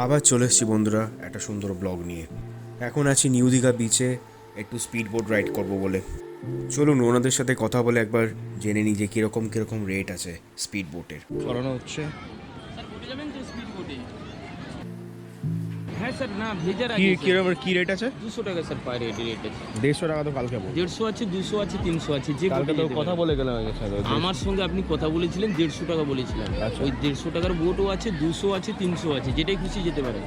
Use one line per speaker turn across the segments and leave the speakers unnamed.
আবার চলে এসেছি বন্ধুরা একটা সুন্দর ব্লগ নিয়ে। এখন আছি নিউ দীঘা বিচে, একটু স্পিড বোট রাইড করবো বলে। চলুন ওনাদের সাথে কথা বলে একবার জেনে নিই যে কীরকম রেট আছে স্পিড বোটের। করানো হচ্ছে
হ্যাঁ স্যার, না ভেজার
কি রেট আছে?
200 টাকা স্যার পার হেড রেট আছে।
150 টাকা তো কালকে বল।
150 আছে, 200 আছে, 300 আছে, যে
কালকে তো কথা বলে গেলাম
আমার সঙ্গে আপনি কথা বলেছিলেন 150 টাকা বলেছিলাম।
আচ্ছা।
ওই 150 টাকার বোটও আছে, 200 আছে, 300 আছে, যেটাই খুশি যেতে পারে।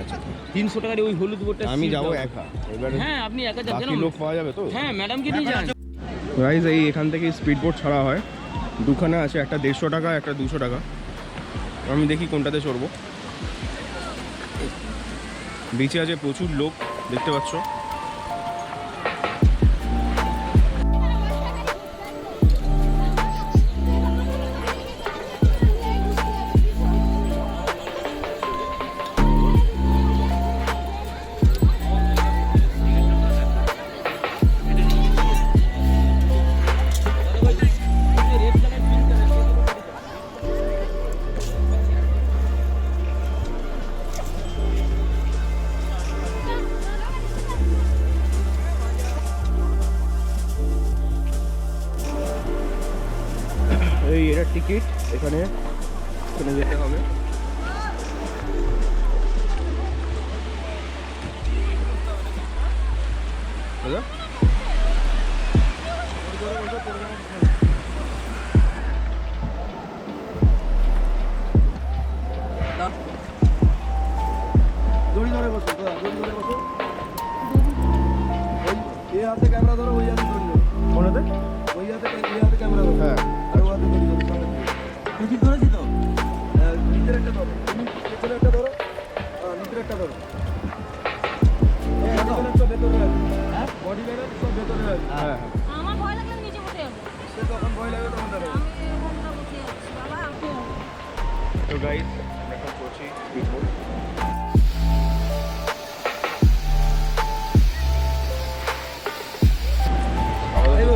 আচ্ছা,
300 টাকার ওই হলুদ বোটটা
আমি যাবো একা এবারে।
হ্যাঁ আপনি একা যাবেন,
বাকি লোক পাওয়া যাবে তো?
হ্যাঁ ম্যাডামকে নিয়ে যান।
গাইস এই এখান থেকে স্পিড বোট ছাড়া হয়, দুখানে আছে, একটা 150 টাকা, একটা 200 টাকা। আমি দেখি কোনটাতে চড়বো। বিচে আছে প্রচুর লোক, দেখতে পাচ্ছ। এই এটা টিকিট, এখানে যেতে হবে। দাদা
দড়ি ধরে বসো, দড়ি ধরে বসো। এই হাতে ক্যামেরা ধরো, ওই হাতে দড়ি ধরো।
কোনটাতে?
ওই হাতে ক্যামেরা ধরো।
হ্যাঁ।
আর ওই হাতে দড়ি ধরো। টিকিট ধরেছি তো? নিচের একটা ধরো, নিচের একটা ধরো, নিচের একটা ধরো। ভেতরে আছে, বডি ব্যালেন্স সব ভেতরে আছে।
হ্যাঁ
আমার ভয় লাগলে নিচে বসে যাবো।
সে তখন ভয় লাগে তখন ধরো।
আমি এরকমটা বসে যাচ্ছি বাবা, আপনি
তো গাইস আমরা এখন করছি স্পিড বোট।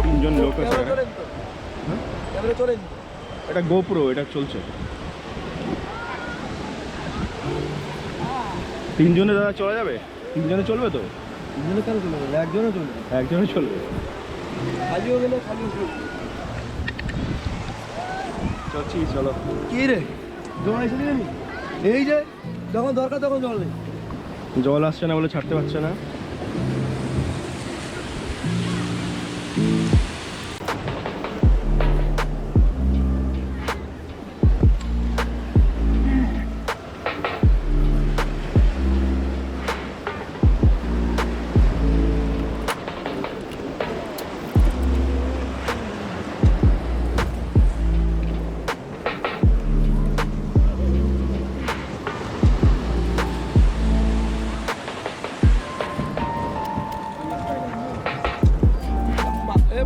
তিনজন লোক আছে।
ক্যামেরা চলেন তো? ক্যামেরা চলেন তো?
এটা গোপ্রো, এটা চলছে। তিনজনে দাদা চলা যাবে? তিনজনে চলবে তো?
তিনজনে কেন চলবে? একজনও চলবে।
একজনে চলবে।
খালিও গেলে খালিও চলবে।
চলছি, চলো।
কি রে, জল আসেনি জানি? এই যে যখন দরকার তখন জল নেই।
জল আসছে না বলে ছাড়তে পারছে না।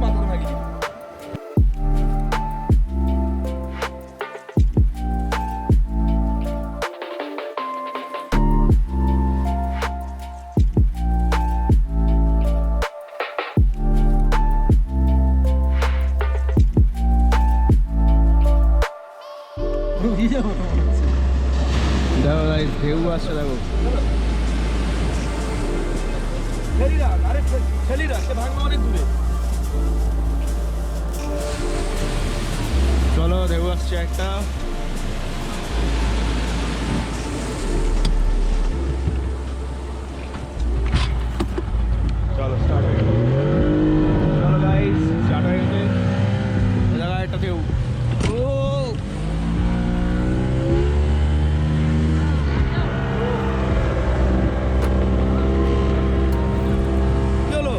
মাথাটা ভাগি।
দেখো গাইস ঢেউ আসছে, দেখো।
ছেলিরা, আরে ছেলিরা, সে ভাগবে অনেক দূরে।
চলো, ঢেউ আসছে একটা। চলো স্টার্ট হয়ে গেল। চলো গাইস স্টার্ট হয়ে গেছে। এই জায়গায় একটা ঢেউ। ও
চলো,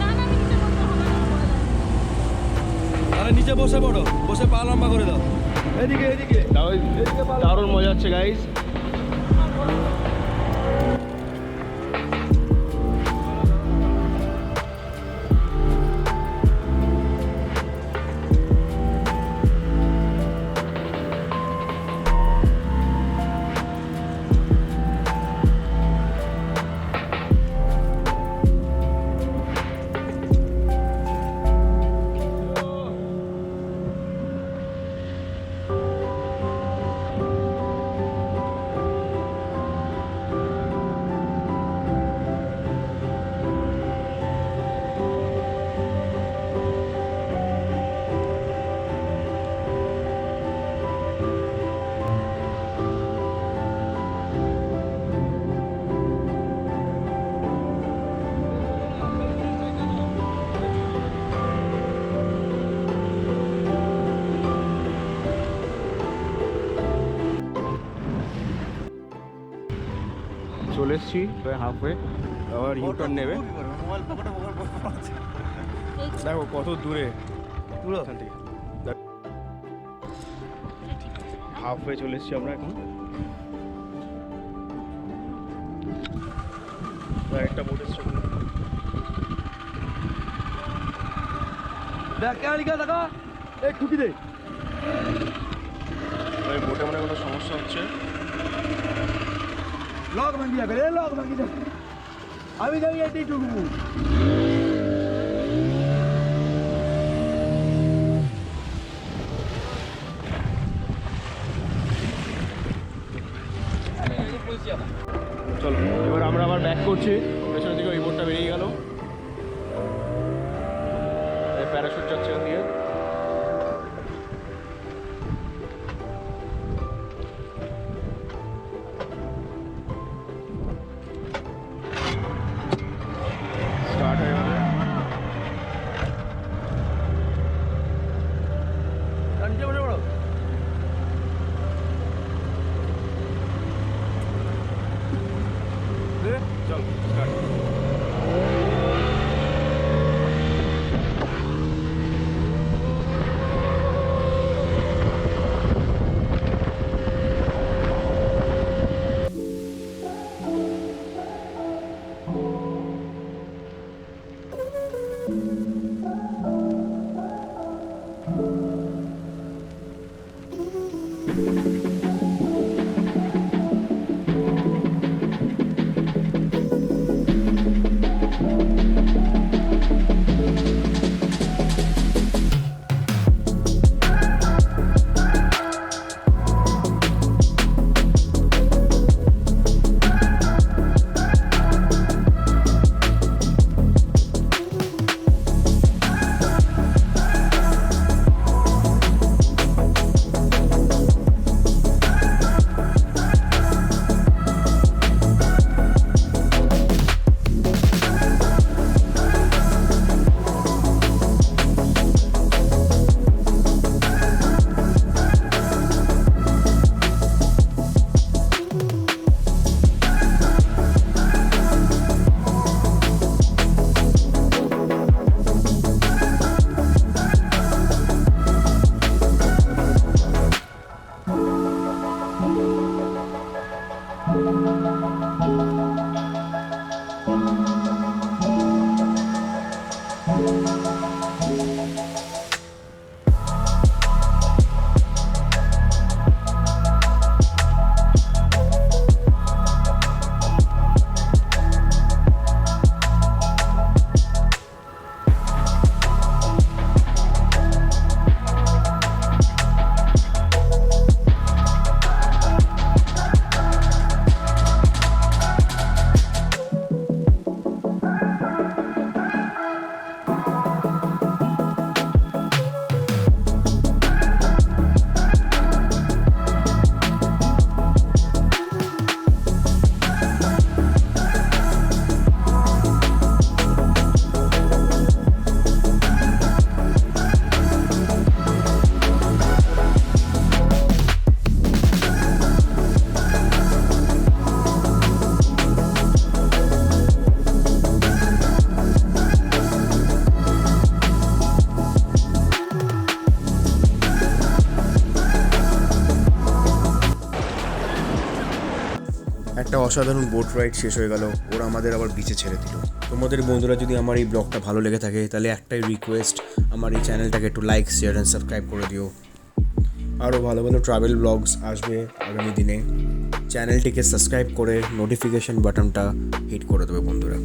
না না নিচে বসতে হবে না, ভয় লাগে।
আরে নিচে বসে পড়ো, বসে পা লম্বা করে দাও। এদিকে এদিকে।
দারুণ মজা হচ্ছে গাইস। চলে এসেছি প্রায় হাফওয়ে, আবার ইউটার্ন নেবে।
মোবাইল পকেটে আছে।
দেখো কত দূরে
পুরো
এখান থেকে, হাফওয়ে চলে এসেছি আমরা এখন। একটা বোট এসছে,
দেখ কে লিখা দেখা এই ঠুকি দে।
বোটে মনে কোনো সমস্যা হচ্ছে।
লক ভাঙি যাবে রে, লক ভাঙি যাবে। আমি যাই এটাই ঠুকবো।
চলো এবার আমরা আবার ব্যাক করছি, পেছনে থেকে ওই বোটটা বেরিয়ে গেল, প্যারাশুট যাচ্ছে ওখান দিয়ে। স্টার্ট হয়ে গেল।
নিচে বসে পড়ো।
চল স্টার্ট। একটা অসাধারণ বোট রাইড শেষ হয়ে গেল, ওরা আমাদের আবার বিচে ছেড়ে দিল। তোমাদের বন্ধুরা যদি আমার এই ব্লগটা ভালো লেগে থাকে তাহলে একটাই রিকোয়েস্ট, আমার এই চ্যানেলটাকে একটু লাইক, শেয়ার অ্যান্ড সাবস্ক্রাইব করে দিও। আরও ভালো ভালো ট্রাভেল ব্লগস আসবে আগামী দিনে। চ্যানেলটিকে সাবস্ক্রাইব করে নোটিফিকেশন বাটনটা হিট করে দেবে বন্ধুরা।